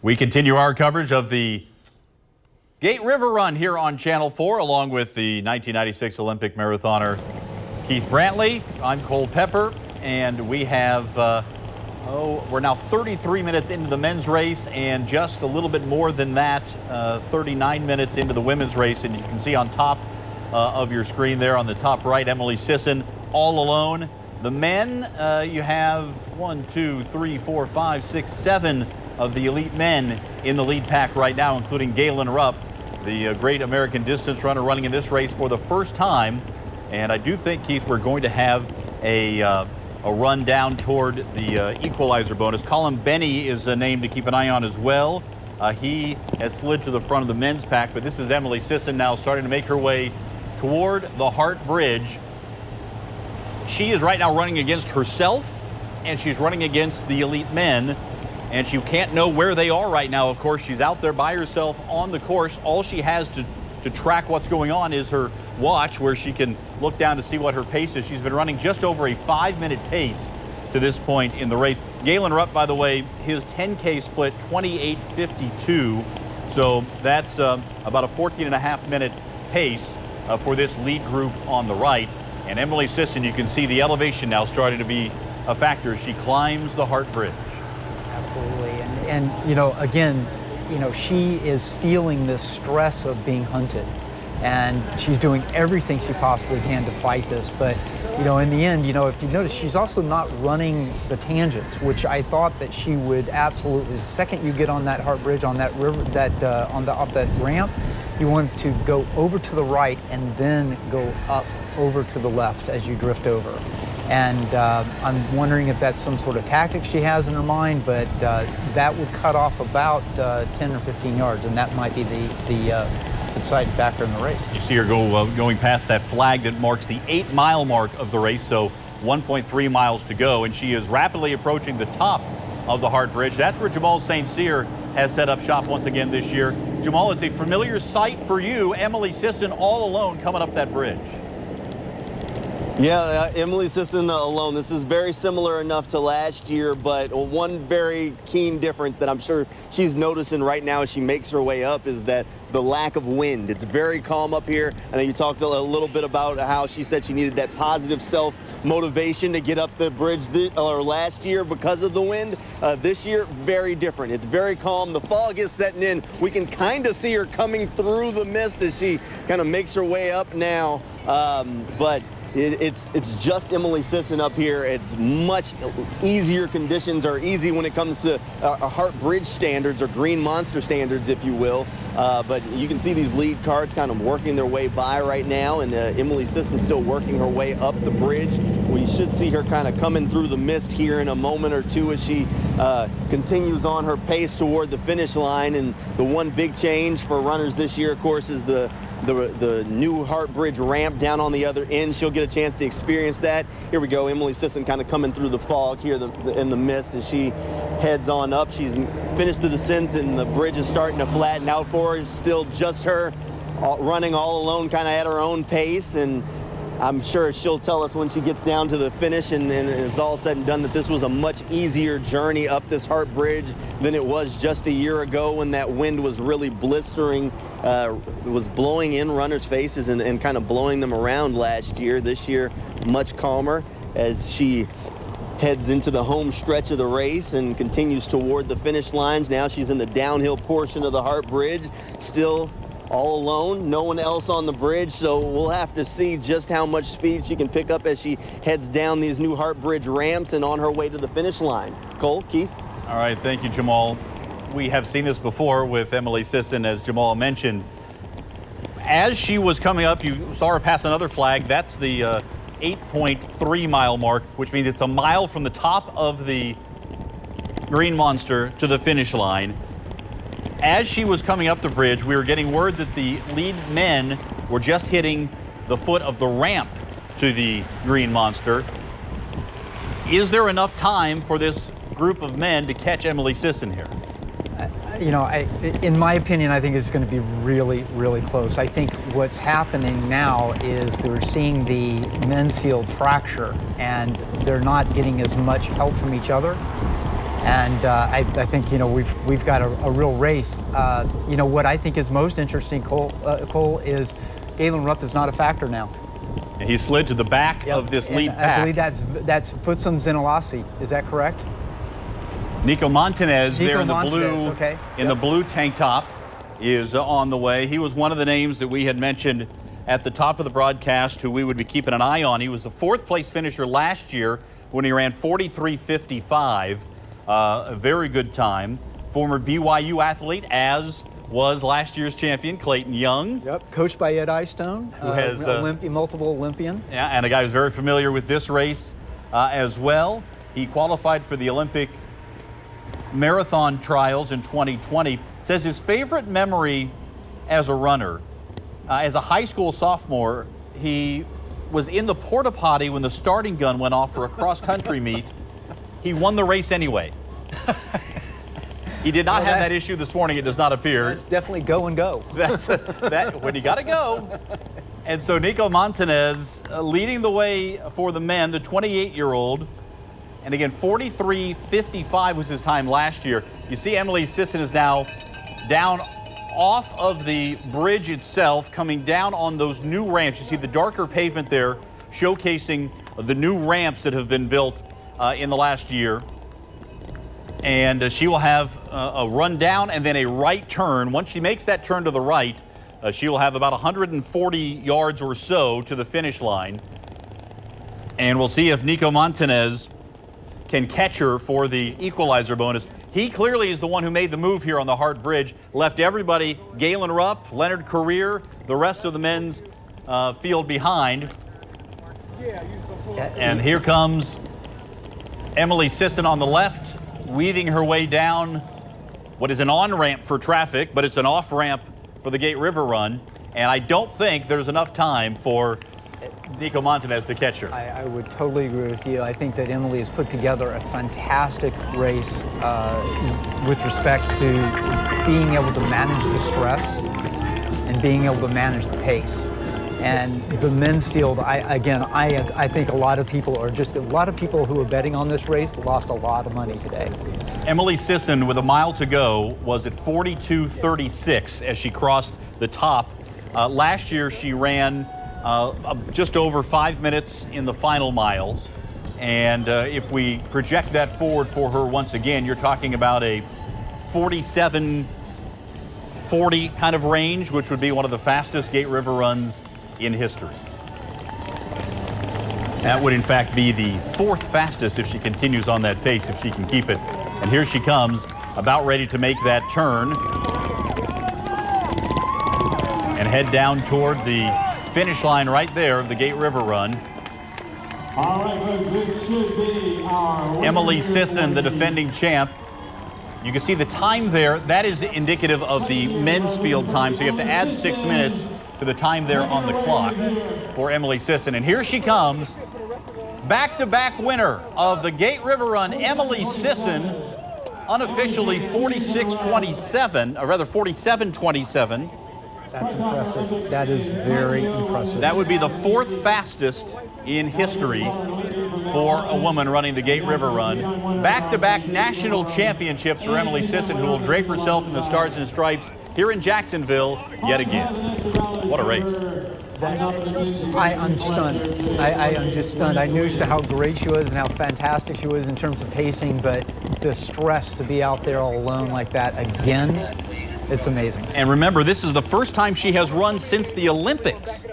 We continue our coverage of the Gate River Run here on Channel 4, along with the 1996 Olympic marathoner Keith Brantley. I'm Cole Pepper, and we have, we're now 33 minutes into the men's race and just a little bit more than that, 39 minutes into the women's race. And you can see on top of your screen there on the top right, Emily Sisson all alone. The men, you have 1, 2, 3, 4, 5, 6, 7 of the elite men in the lead pack right now, including Galen Rupp, the great American distance runner running in this race for the first time. And I do think, Keith, we're going to have a run down toward the equalizer bonus. Colin Benny is a name to keep an eye on as well. He has slid to the front of the men's pack, but this is Emily Sisson now starting to make her way toward the Hart Bridge. She is right now running against herself, and she's running against the elite men. And she can't know where they are right now. Of course, she's out there by herself on the course. All she has to track what's going on is her watch, where she can look down to see what her pace is. She's been running just over a 5-minute pace to this point in the race. Galen Rupp, by the way, his 10K split 28:52. So that's about a 14.5-minute pace for this lead group on the right. And Emily Sisson, you can see the elevation now starting to be a factor as she climbs the Hart Bridge. Absolutely. And you know, again, you know, she is feeling this stress of being hunted, and she's doing everything she possibly can to fight this. But, you know, in the end, you know, if you notice, she's also not running the tangents, which I thought that she would absolutely. The second you get on that Hart Bridge, on that river, that up that ramp, you want to go over to the right and then go up over to the left as you drift over. And I'm wondering if that's some sort of tactic she has in her mind, but that would cut off about 10 or 15 yards, and that might be the deciding factor in the race. You see her going past that flag that marks the 8-mile mark of the race, so 1.3 miles to go, and she is rapidly approaching the top of the Hart Bridge. That's where Jamal St. Cyr has set up shop once again this year. Jamal, it's a familiar sight for you. Emily Sisson all alone coming up that bridge. Yeah, Emily Sisson alone. This is very similar enough to last year, but one very keen difference that I'm sure she's noticing right now as she makes her way up is that the lack of wind. It's very calm up here. I know you talked a little bit about how she said she needed that positive self-motivation to get up the bridge last year because of the wind. This year, very different. It's very calm. The fog is setting in. We can kind of see her coming through the mist as she kind of makes her way up now, but it's just Emily Sisson up here. It's much easier conditions, or easy when it comes to Hart Bridge standards, or Green Monster standards, if you will. But you can see these lead carts kind of working their way by right now, and Emily Sisson still working her way up the bridge. We should see her kind of coming through the mist here in a moment or two as she continues on her pace toward the finish line. And the one big change for runners this year, of course, is the new Hart Bridge ramp down on the other end. She'll get a chance to experience that. Here we go, Emily Sisson kind of coming through the fog here in the mist as she heads on up. She's finished the descent and the bridge is starting to flatten out for her. Still just her running all alone, kind of at her own pace, and I'm sure she'll tell us when she gets down to the finish and it's all said and done that this was a much easier journey up this Hart Bridge than it was just a year ago when that wind was really blistering. It was blowing in runners' faces and kind of blowing them around last year. This year, much calmer as she heads into the home stretch of the race and continues toward the finish lines. Now she's in the downhill portion of the Hart Bridge, still all alone, no one else on the bridge, so we'll have to see just how much speed she can pick up as she heads down these new Hart Bridge ramps and on her way to the finish line. Cole, Keith? All right, thank you, Jamal. We have seen this before with Emily Sisson, as Jamal mentioned. As she was coming up, you saw her pass another flag. That's the 8.3 mile mark, which means it's a mile from the top of the Green Monster to the finish line. As she was coming up the bridge, we were getting word that the lead men were just hitting the foot of the ramp to the Green Monster. Is there enough time for this group of men to catch Emily Sisson here? You know, in my opinion, I think it's going to be really, really close. I think what's happening now is they're seeing the men's field fracture, and they're not getting as much help from each other. And I think, you know, we've got a real race. You know, what I think is most interesting, Cole, is Galen Rupp is not a factor now. And he slid to the back of this lead pack. I believe that's Futsum Zinalasi. Is that correct? Nico Montanez there in the blue, okay. the blue tank top is on the way. He was one of the names that we had mentioned at the top of the broadcast who we would be keeping an eye on. He was the 4th place finisher last year when he ran 43.55. A very good time. Former BYU athlete, as was last year's champion Clayton Young. Yep, coached by Ed Eyestone, who has multiple Olympian. Yeah, and a guy who's very familiar with this race as well. He qualified for the Olympic marathon trials in 2020. Says his favorite memory as a runner, as a high school sophomore, he was in the porta potty when the starting gun went off for a cross-country meet. He won the race anyway. He did not have that issue this morning, it does not appear. It's definitely go and go. That's when you got to go. And so Nico Montanez leading the way for the men, the 28-year-old. And again, 43.55 was his time last year. You see Emily Sisson is now down off of the bridge itself, coming down on those new ramps. You see the darker pavement there showcasing the new ramps that have been built in the last year. And she will have a run down and then a right turn. Once she makes that turn to the right, she will have about 140 yards or so to the finish line. And we'll see if Nico Montanez can catch her for the equalizer bonus. He clearly is the one who made the move here on the Hart Bridge, left everybody, Galen Rupp, Leonard Career, the rest of the men's field behind. And here comes Emily Sisson on the left, weaving her way down what is an on-ramp for traffic, but it's an off-ramp for the Gate River Run. And I don't think there's enough time for Nico Montanez to catch her. I would totally agree with you. I think that Emily has put together a fantastic race with respect to being able to manage the stress and being able to manage the pace. And the men's field, I think a lot of people who are betting on this race lost a lot of money today. Emily Sisson, with a mile to go, was at 42.36 as she crossed the top. Last year, she ran just over 5 minutes in the final mile. And if we project that forward for her once again, you're talking about a 47.40 kind of range, which would be one of the fastest Gate River runs in history. That would in fact be the 4th fastest if she continues on that pace, if she can keep it. And here she comes, about ready to make that turn and head down toward the finish line right there of the Gate River Run. All right, this should be our Emily Sisson, the defending champ. You can see the time there. That is indicative of the men's field time, so you have to add 6 minutes to the time there on the clock for Emily Sisson. And here she comes, back-to-back winner of the Gate River Run, Emily Sisson, unofficially 46.27, or rather 47.27. That's impressive. That is very impressive. That would be the 4th fastest in history for a woman running the Gate River Run. Back-to-back national championships for Emily Sisson, who will drape herself in the Stars and Stripes here in Jacksonville yet again. What a race. I'm stunned. I'm just stunned. I knew how great she was and how fantastic she was in terms of pacing, but the stress to be out there all alone like that again, it's amazing. And remember, this is the first time she has run since the Olympics.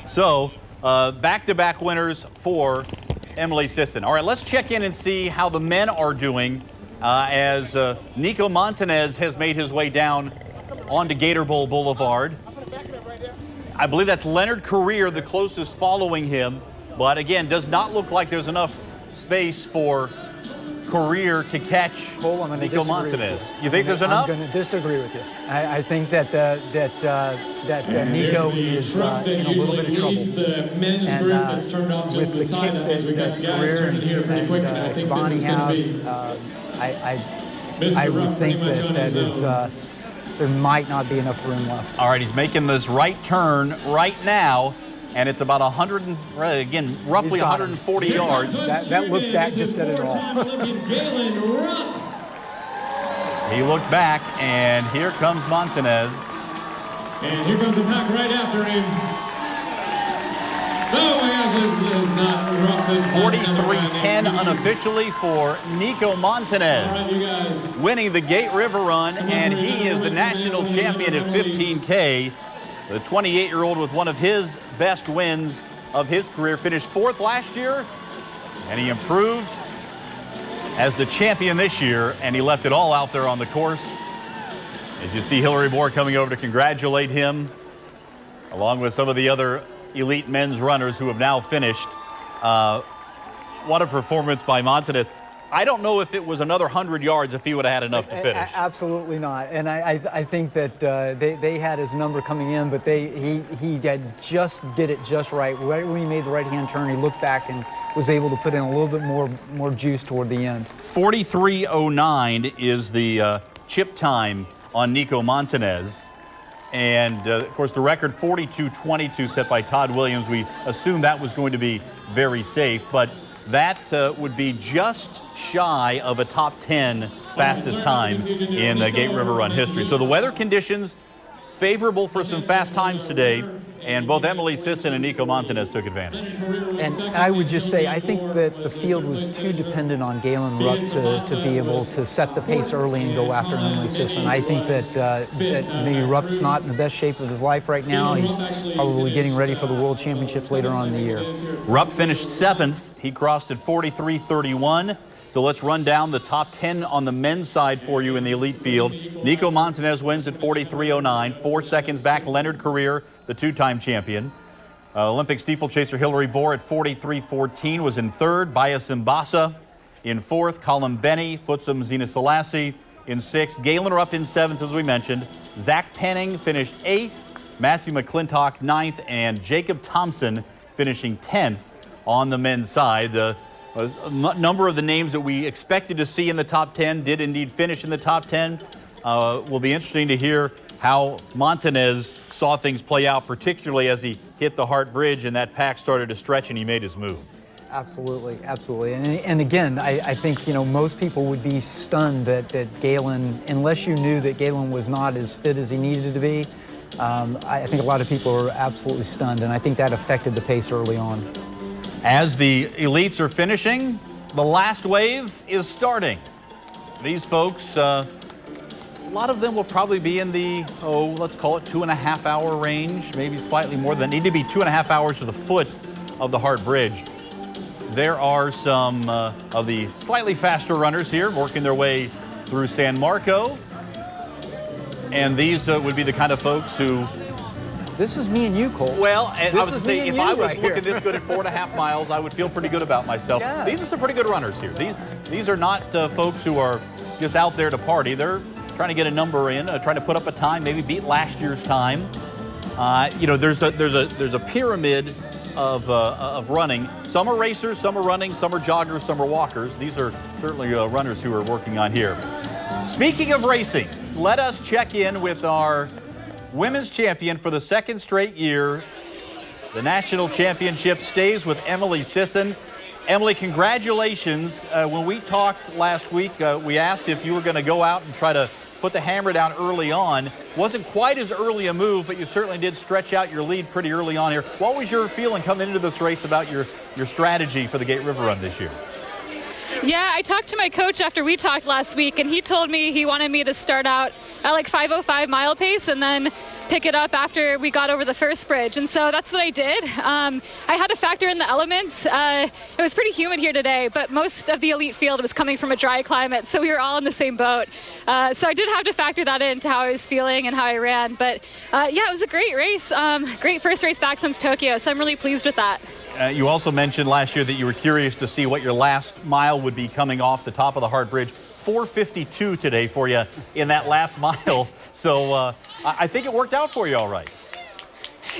So, back-to-back winners for Emily Sisson. All right, let's check in and see how the men are doing as Nico Montanez has made his way down onto Gator Bowl Boulevard. I believe that's Leonard Career, the closest following him. But again, does not look like there's enough space for Career to catch Nico Montanez. You think there's enough? I'm going to disagree with you. I think that Nico is in a little bit of trouble. The men's group that's turned off just to the side as we've got the guys turning here pretty quick, and I think Bonnie this is going to be I would think that is there might not be enough room left. All right, he's making this right turn right now. and it's about 100, again, roughly 140 yards. That look back just said it all. He looked back, and here comes Montanez. And here comes the pack right after him. Oh my gosh, it's not rough. 43-10 unofficially for Nico Montanez. All right, you guys. Winning the Gate River Run, and he is the national champion at 15K. The 28-year-old with one of his best wins of his career, finished 4th last year, and he improved as the champion this year, and he left it all out there on the course. As you see Hillary Moore coming over to congratulate him, along with some of the other elite men's runners who have now finished. What a performance by Montanez. I don't know if it was another 100 yards if he would have had enough to finish. Absolutely not. And I think that they had his number coming in, but he just did it just right. Right when he made the right-hand turn, he looked back and was able to put in a little bit more juice toward the end. 43:09 is the chip time on Nico Montanez. And, of course, the record 42:22 set by Todd Williams. We assumed that was going to be very safe, but that would be just shy of a top 10 fastest time in Gate River Run history. So the weather conditions favorable for some fast times today, and both Emily Sisson and Nico Montanez took advantage. And I would just say, I think that the field was too dependent on Galen Rupp to be able to set the pace early and go after Emily Sisson. I think that maybe Rupp's not in the best shape of his life right now. He's probably getting ready for the World Championships later on in the year. Rupp finished 7th. He crossed at 43:31. So let's run down the top 10 on the men's side for you in the elite field. Nico Montanez wins at 43:09. 4 seconds back, Leonard Career, the 2-time champion. Olympic steeplechaser Hillary Moore at 43:14 was in 3rd. Baya Simbasa in 4th. Colin Benny, Futsum Zena Selassie in 6th. Galen Rupp in 7th, as we mentioned. Zach Penning finished 8th. Matthew McClintock 9th. And Jacob Thompson finishing 10th on the men's side. A number of the names that we expected to see in the top 10 did indeed finish in the top 10. Will be interesting to hear how Montanez saw things play out, particularly as he hit the Hart Bridge and that pack started to stretch and he made his move. Absolutely, absolutely. And again, I think, most people would be stunned that Galen, unless you knew that Galen was not as fit as he needed to be, I think a lot of people are absolutely stunned, and I think that affected the pace early on. As the elites are finishing, the last wave is starting. These folks, a lot of them will probably be in the, let's call it 2.5 hour range, maybe slightly more than that. Need to be 2.5 hours to the foot of the Hart Bridge. There are some of the slightly faster runners here working their way through San Marco. And these would be the kind of folks who... This is me and you, Cole. Well, and I was going to say, if I was right looking this good at 4.5 miles, I would feel pretty good about myself. Yeah. These are some pretty good runners here. These are not folks who are just out there to party. They're trying to get a number in, trying to put up a time, maybe beat last year's time. There's a pyramid of running. Some are racers, some are running, some are joggers, some are walkers. These are certainly runners who are working on here. Speaking of racing, let us check in with our women's champion for the 2nd straight year. The national championship stays with Emily Sisson. Emily, congratulations. When we talked last week, we asked if you were going to go out and try to put the hammer down early on. Wasn't quite as early a move, but you certainly did stretch out your lead pretty early on here. What was your feeling coming into this race about your strategy for the Gate River Run this year? Yeah, I talked to my coach after we talked last week, and he told me he wanted me to start out at like 5:05 mile pace and then pick it up after we got over the first bridge. And so that's what I did. I had to factor in the elements. It was pretty humid here today, but most of the elite field was coming from a dry climate, so we were all in the same boat. So I did have to factor that into how I was feeling and how I ran. But yeah, it was a great race. Great first race back since Tokyo, so I'm really pleased with that. You also mentioned last year that you were curious to see what your last mile would be coming off the top of the Hart Bridge. 4:52 today for you in that last mile. So I think it worked out for you all right.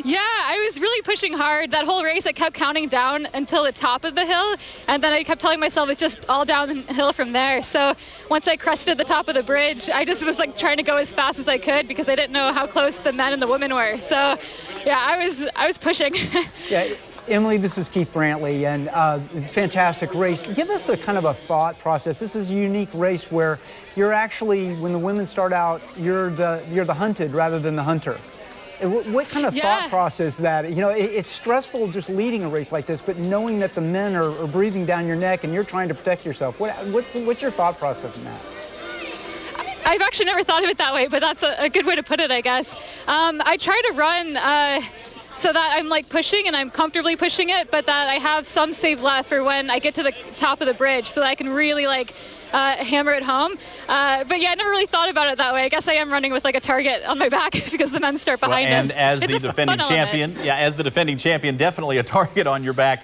Yeah, I was really pushing hard. That whole race, I kept counting down until the top of the hill, and then I kept telling myself it's just all downhill from there. So once I crested the top of the bridge, I just was like trying to go as fast as I could because I didn't know how close the men and the women were. So yeah, I was pushing. Yeah. Emily, this is Keith Brantley, and fantastic race. Give us a kind of a thought process. This is a unique race where you're actually, when the women start out, you're the hunted rather than the hunter. What kind of thought process that, you know, it's stressful just leading a race like this, but knowing that the men are breathing down your neck and you're trying to protect yourself. What's your thought process in that? I've actually never thought of it that way, but that's a good way to put it, I guess. I try to run so that I'm like pushing and I'm comfortably pushing it, but that I have some save left for when I get to the top of the bridge so that I can really like hammer it home. But yeah, I never really thought about it that way. I guess I am running with like a target on my back because the men start behind us. And as the defending champion, definitely a target on your back.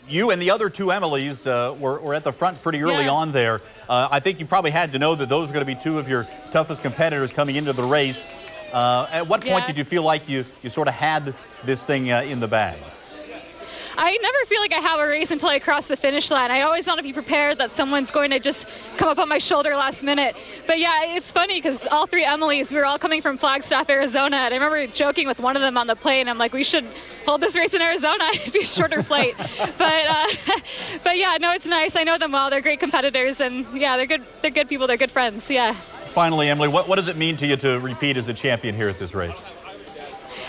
You and the other two Emilys were at the front pretty early on there. I think you probably had to know that those are going to be two of your toughest competitors coming into the race. At what point did you feel like you sort of had this thing in the bag? I never feel like I have a race until I cross the finish line. I always want to be prepared that someone's going to just come up on my shoulder last minute. But yeah, it's funny because all three Emilys, we were all coming from Flagstaff, Arizona. And I remember joking with one of them on the plane. I'm like, we should hold this race in Arizona. It'd be a shorter flight. But yeah, no, it's nice. I know them well. They're great competitors. And yeah, they're good people. They're good friends. Yeah. Finally, Emily, what does it mean to you to repeat as a champion here at this race?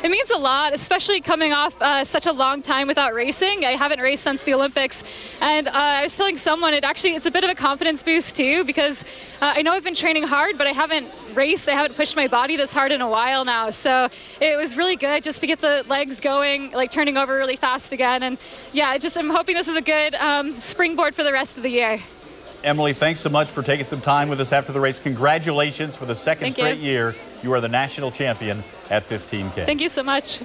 It means a lot, especially coming off such a long time without racing. I haven't raced since the Olympics. And I was telling someone it's a bit of a confidence boost too, because I know I've been training hard, but I haven't raced. I haven't pushed my body this hard in a while now. So it was really good just to get the legs going, like turning over really fast again. And yeah, I'm hoping this is a good springboard for the rest of the year. Emily, thanks so much for taking some time with us after the race. Congratulations for the second straight year. You are the national champion at 15K. Thank you so much.